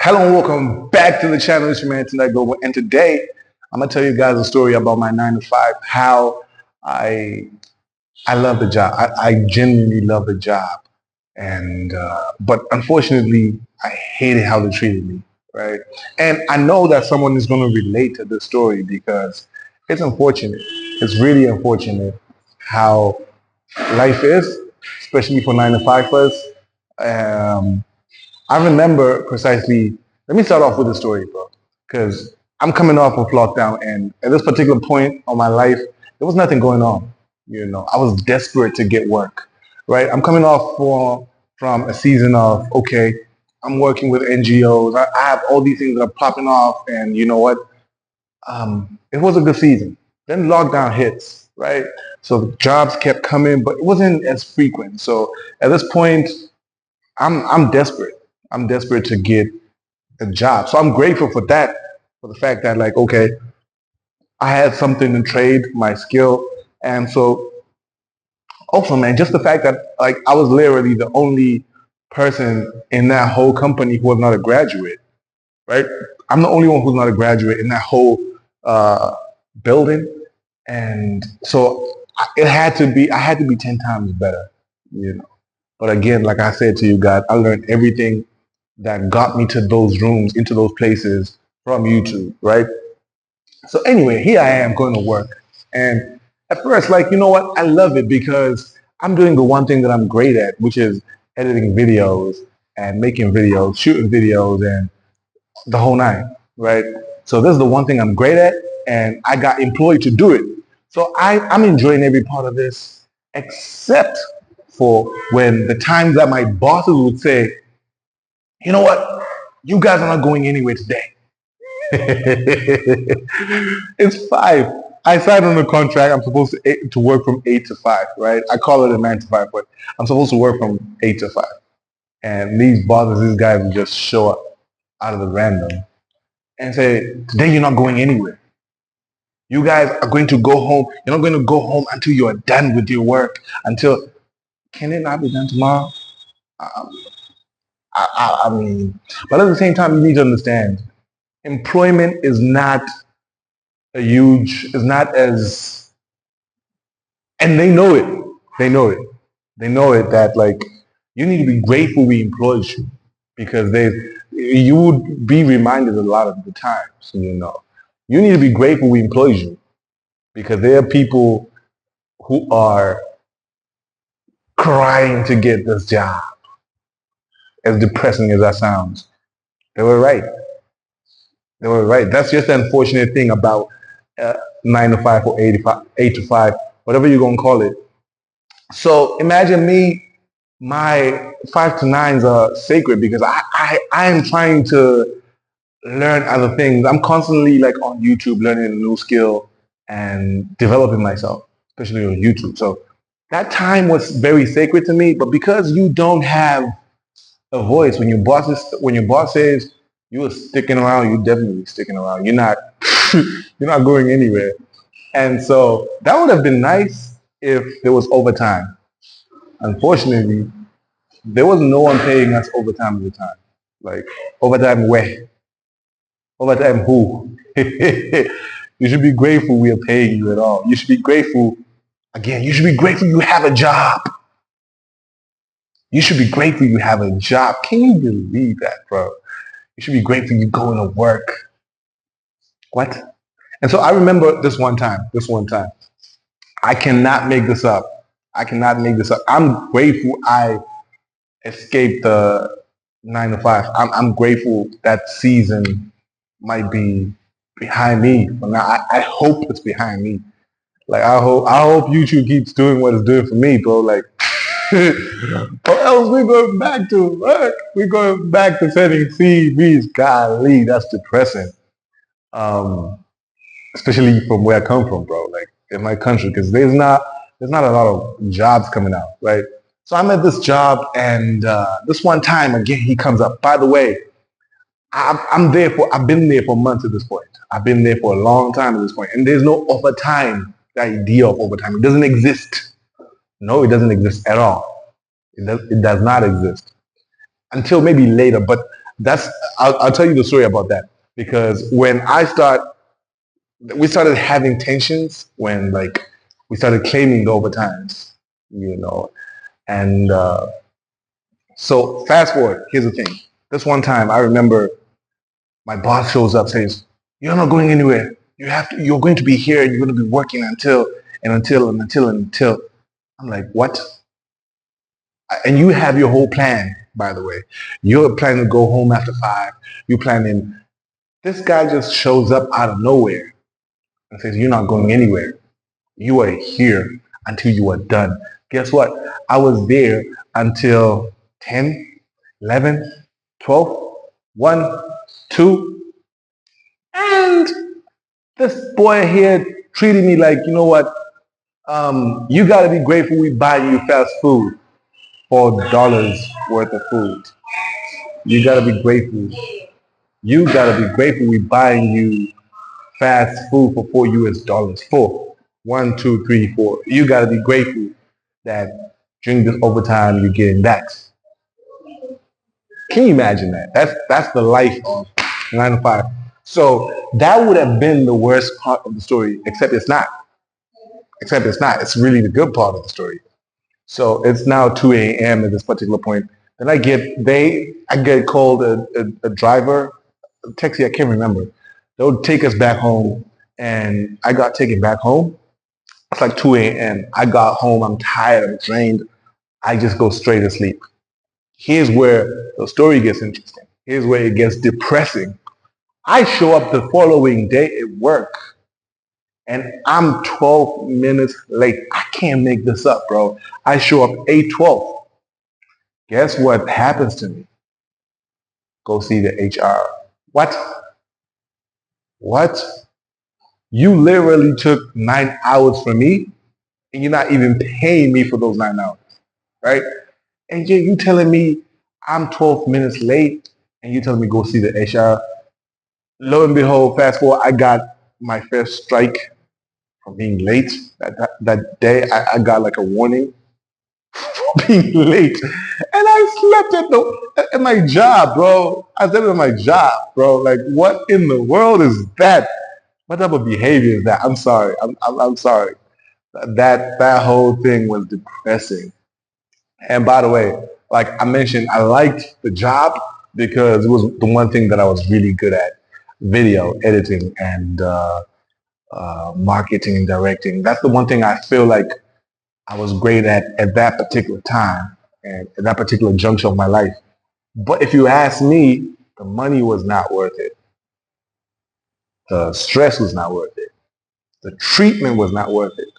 Hello and welcome back to the channel. It's your man Tonight Global, and today I'm gonna tell you guys a story about my 9 to 5. How I I love the job. I genuinely love the job, and but unfortunately, I hated how they treated me. Right, and I know that someone is gonna relate to this story because it's unfortunate. It's really unfortunate how life is, especially for 9 to 5ers. Um, I remember precisely. Let me start off with a story, bro, because I'm coming off of lockdown, and at this particular point of my life, there was nothing going on. I was desperate to get work. Right, I'm coming off from a season of okay, I'm working with NGOs. I have all these things that are popping off, and you know what? It was a good season. Then lockdown hits, right? So the jobs kept coming, but it wasn't as frequent. So at this point, I'm desperate. I'm desperate to get a job. So I'm grateful for that, for the fact that like, okay, I had something to trade, my skill. And so also, man, just the fact that like I was literally the only person in that whole company who was not a graduate, right? I'm the only one who's not a graduate in that whole uh, building. And so I had to be 10 times better, you know. But again, like I said to you guys, I learned everything that got me to those rooms, into those places from YouTube, right? So anyway, here I am going to work. And at first, like, you know what? I love it because I'm doing the one thing that I'm great at, which is editing videos and making videos, shooting videos and the whole nine, right? So this is the one thing I'm great at and I got employed to do it. So I'm enjoying every part of this except for when the times that my bosses would say, you know what? You guys are not going anywhere today. It's 5. I signed on a contract. I'm supposed to work from 8 to 5, right? I call it a 9 to 5, but I'm supposed to work from 8 to 5. And these bosses, these guys would just show up out of the random and say, today you're not going anywhere. You guys are going to go home. You're not going to go home until you are done with your work. Until, can it not be done tomorrow? Um, I mean, but at the same time, you need to understand, employment is not is not as, and they know it. They know it. They know it that like you need to be grateful we employed you because you would be reminded a lot of the times, You need to be grateful we employed you because there are people who are crying to get this job. As depressing as that sounds, they were right. They were right. That's just the unfortunate thing about 9 to 5 or 8 to 5, whatever you're gonna call it. So imagine me, my 5 to 9s are sacred because I am trying to learn other things. I'm constantly like on YouTube learning a new skill and developing myself, especially on YouTube. So that time was very sacred to me. But because you don't have a voice, when your boss says you are sticking around, you're definitely sticking around. You're not you're not going anywhere. And so that would have been nice if there was overtime. Unfortunately, there was no one paying us overtime at the time. Like, overtime where? Overtime who? You should be grateful we are paying you at all. You should be grateful, again, you should be grateful you have a job. You should be grateful you have a job. Can you believe that, bro? You should be grateful you going to work. What? And so I remember this one time. I cannot make this up. I cannot make this up. I'm grateful I escaped the 9 to 5. I'm grateful that season might be behind me. But now I hope it's behind me. Like I hope YouTube keeps doing what it's doing for me, bro. Like or else we're going back to work. We're going back to sending CVs. Golly, that's depressing. Um, Especially from where I come from, bro. Like in my country, because there's not a lot of jobs coming out, right? So I'm at this job, and this one time again, he comes up. By the way, I've been there for months at this point. I've been there for a long time at this point, and there's no overtime. The idea of overtime, it doesn't exist. No, it doesn't exist at all. It does not exist until maybe later. But That's I'll tell you the story about that because when we started having tensions when like we started claiming the overtimes, you know, and so fast forward. Here's the thing. This one time, I remember my boss shows up, says, "You're not going anywhere. You have to. You're going to be here, and you're going to be working until and until and until and until." I'm like, "What?" And you have your whole plan, by the way. You're planning to go home after 5. You're planning. This guy just shows up out of nowhere and says, "You're not going anywhere. You are here until you are done." Guess what? I was there until 10, 11, 12, 1, 2, and this boy here treated me like, you know what? You got to be grateful we buy you fast food for dollars worth of food. You got to be grateful. You got to be grateful we buying you fast food for $4. Four. 1, 2, 3, 4. You got to be grateful that during this overtime you're getting that. Can you imagine that? That's the life of 9 to 5. So that would have been the worst part of the story, except it's not. Except it's not. It's really the good part of the story. So it's now 2 a.m. at this particular point. Then I get called a driver, a taxi, I can't remember. They'll take us back home, and I got taken back home. It's like 2 a.m. I got home, I'm tired, I'm drained. I just go straight to sleep. Here's where the story gets interesting. Here's where it gets depressing. I show up the following day at work, and I'm 12 minutes late. I can't make this up, bro. I show up 8:12. Guess what happens to me? Go see the HR. What? What? You literally took 9 hours from me, and you're not even paying me for those 9 hours, right? And yet you telling me I'm 12 minutes late, and you telling me go see the HR. Lo and behold, fast forward, I got my first strike for being late. That day, I got like a warning for being late, and I slept at my job, bro. I slept at my job, bro. Like, what in the world is that? What type of behavior is that? I'm sorry. I'm sorry. That whole thing was depressing. And by the way, like I mentioned, I liked the job because it was the one thing that I was really good at: video editing and marketing and directing. That's the one thing I feel like I was great at that particular time and at that particular juncture of my life. But if you ask me, the money was not worth it. The stress was not worth it. The treatment was not worth it.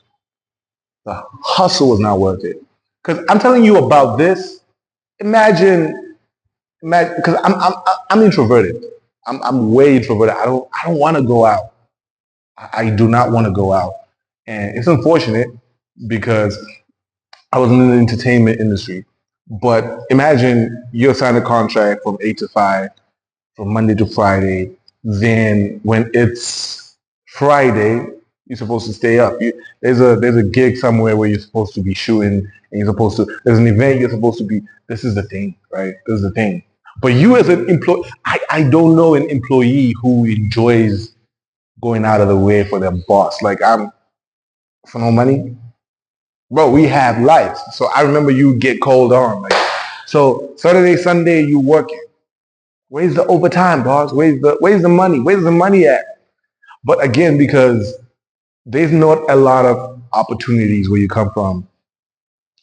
The hustle was not worth it. Because I'm telling you about this. Imagine, because I'm introverted. I'm way introverted. I don't want to go out. I do not want to go out, and it's unfortunate because I was in the entertainment industry. But imagine you're signed a contract from 8 to 5, from Monday to Friday. Then when it's Friday, you're supposed to stay up. There's a gig somewhere where you're supposed to be shooting, and you're supposed to. There's an event you're supposed to be. This is the thing, right? This is the thing. But you as an employee, I don't know an employee who enjoys going out of the way for their boss. Like I'm for no money, bro. We have lives. So I remember you get called on. Like so Saturday, Sunday, you working. Where's the overtime, boss? Where's the money? Where's the money at? But again, because there's not a lot of opportunities where you come from,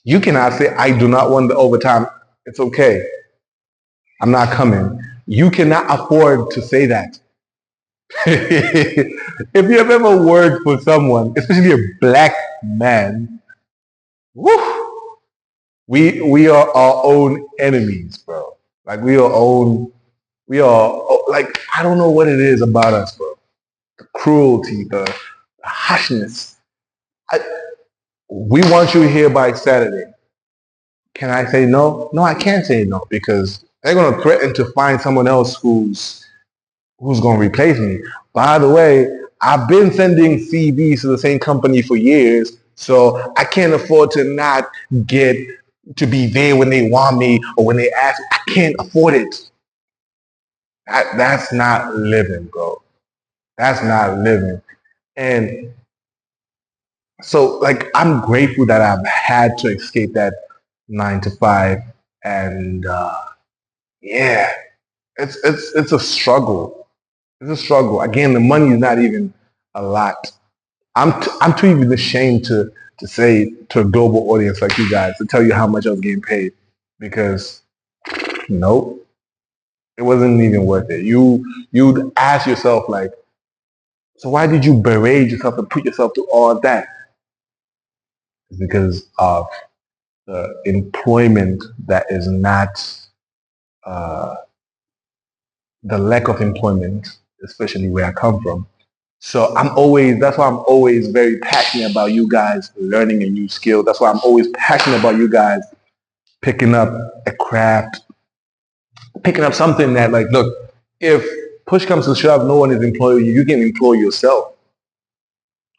you cannot say, I do not want the overtime. It's okay. I'm not coming. You cannot afford to say that. If you have ever worked for someone, especially a black man, woo, we are our own enemies, bro. Like we are like I don't know what it is about us, bro. The cruelty, the harshness. I, we want you here by Saturday. Can I say no? No, I can't say no because they're gonna threaten to find someone else who's gonna replace me. By the way, I've been sending CVs to the same company for years, so I can't afford to not get to be there when they want me or when they ask. I can't afford it. That's not living, bro. That's not living. And so, like, I'm grateful that I've had to escape that 9 to 5, and yeah, it's a struggle. It's a struggle. Again, the money is not even a lot. I'm too even ashamed to say to a global audience like you guys to tell you how much I was getting paid, because nope, it wasn't even worth it. You'd ask yourself like, so why did you berate yourself and put yourself through all of that? It's because of the employment that is not uh, the lack of employment, especially where I come from. So that's why I'm always very passionate about you guys learning a new skill. That's why I'm always passionate about you guys picking up a craft, picking up something that, like, look, if push comes to shove, no one is employing you, you can employ yourself.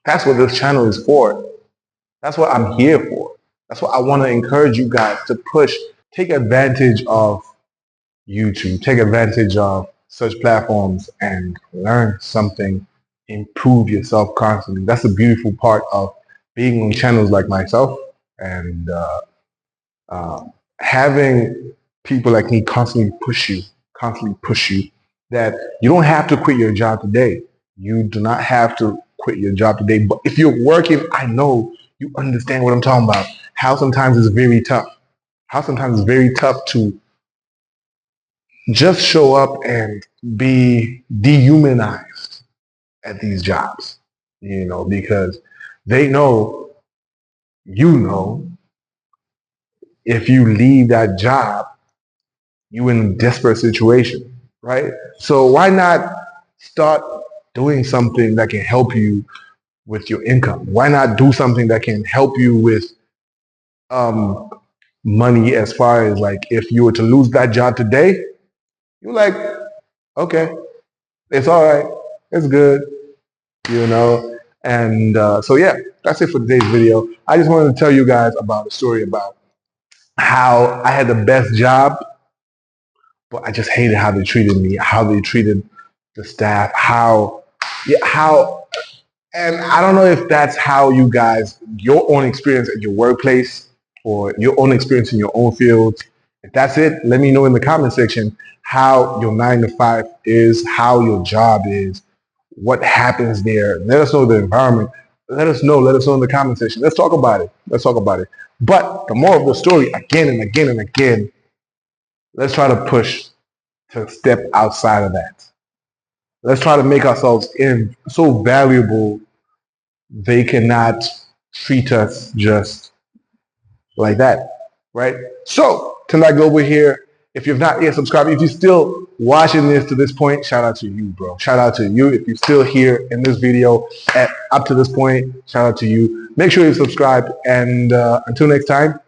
That's what this channel is for. That's what I'm here for. That's what I want to encourage you guys to push. Take advantage of YouTube. Take advantage of such platforms and learn something. Improve yourself constantly. That's the beautiful part of being on channels like myself, and uh, having people like me constantly push you, that you don't have to quit your job today. You do not have to quit your job today. But if you're working, I know you understand what I'm talking about. How sometimes it's very tough. How sometimes it's very tough to just show up and be dehumanized at these jobs, because they know, you know, if you leave that job, you in a desperate situation, right? So why not start doing something that can help you with your income? Why not do something that can help you with um, money, as far as, like, if you were to lose that job today, you're like, okay, it's all right, it's good, you know? And so, yeah, that's it for today's video. I just wanted to tell you guys about a story about how I had the best job, but I just hated how they treated me, how they treated the staff, how, and I don't know if that's how you guys, your own experience at your workplace or your own experience in your own field. If that's it, let me know in the comment section how your 9 to 5 is, how your job is, what happens there. Let us know the environment. Let us know in the comment section. Let's talk about it. But the moral of the story, again and again and again, let's try to push to step outside of that. Let's try to make ourselves so valuable they cannot treat us just like that, right? So, Tonight Global here. If you've not yet subscribed, if you're still watching this to this point, shout out to you, bro. Shout out to you. If you're still here in this video up to this point, shout out to you. Make sure you subscribe, and until next time,